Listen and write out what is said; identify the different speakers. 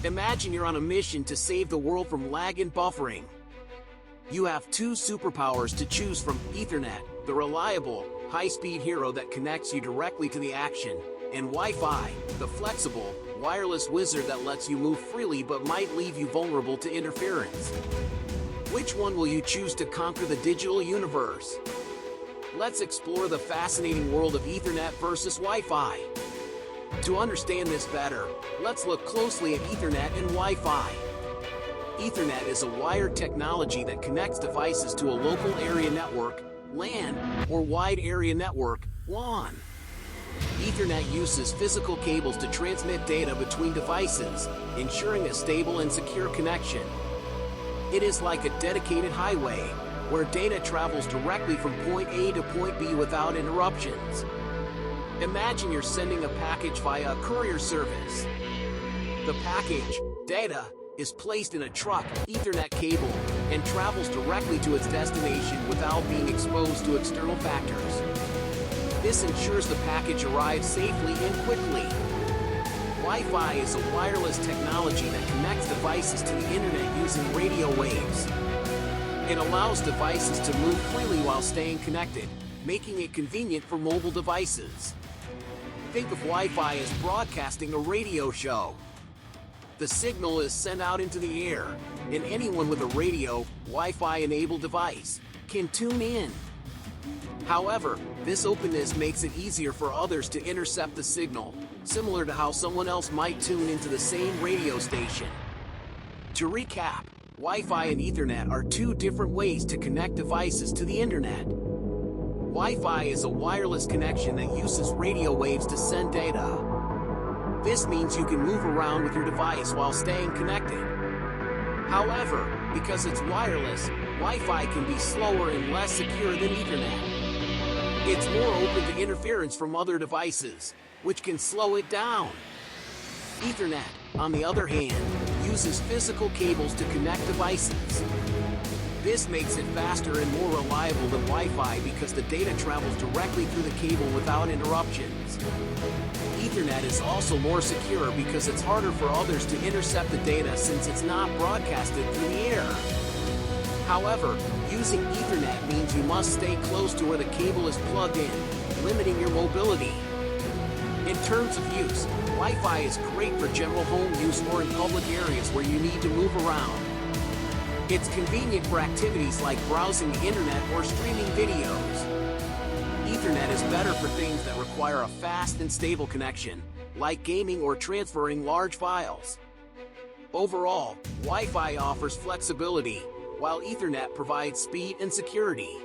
Speaker 1: Imagine you're on a mission to save the world from lag and buffering. You have two superpowers to choose from: Ethernet, the reliable, high-speed hero that connects you directly to the action, and Wi-Fi, the flexible, wireless wizard that lets you move freely but might leave you vulnerable to interference. Which one will you choose to conquer the digital universe? Let's explore the fascinating world of Ethernet versus Wi-Fi. To understand this better, let's look closely at Ethernet and Wi-Fi. Ethernet is a wired technology that connects devices to a local area network, LAN, or wide area network, WAN. Ethernet uses physical cables to transmit data between devices, ensuring a stable and secure connection. It is like a dedicated highway, where data travels directly from point A to point B without interruptions. Imagine you're sending a package via a courier service. The package, data, is placed in a truck, Ethernet cable, and travels directly to its destination without being exposed to external factors. This ensures the package arrives safely and quickly. Wi-Fi is a wireless technology that connects devices to the internet using radio waves. It allows devices to move freely while staying connected, making it convenient for mobile devices. Think of Wi-Fi as broadcasting a radio show. The signal is sent out into the air, and anyone with a radio, Wi-Fi-enabled device can tune in. However, this openness makes it easier for others to intercept the signal, similar to how someone else might tune into the same radio station. To recap, Wi-Fi and Ethernet are two different ways to connect devices to the internet. Wi-Fi is a wireless connection that uses radio waves to send data. This means you can move around with your device while staying connected. However, because it's wireless, Wi-Fi can be slower and less secure than Ethernet. It's more open to interference from other devices, which can slow it down. Ethernet, on the other hand, uses physical cables to connect devices. This makes it faster and more reliable than Wi-Fi because the data travels directly through the cable without interruptions. Ethernet is also more secure because it's harder for others to intercept the data since it's not broadcasted through the air. However, using Ethernet means you must stay close to where the cable is plugged in, limiting your mobility. In terms of use, Wi-Fi is great for general home use or in public areas where you need to move around. It's convenient for activities like browsing the internet or streaming videos. Ethernet is better for things that require a fast and stable connection, like gaming or transferring large files. Overall, Wi-Fi offers flexibility, while Ethernet provides speed and security.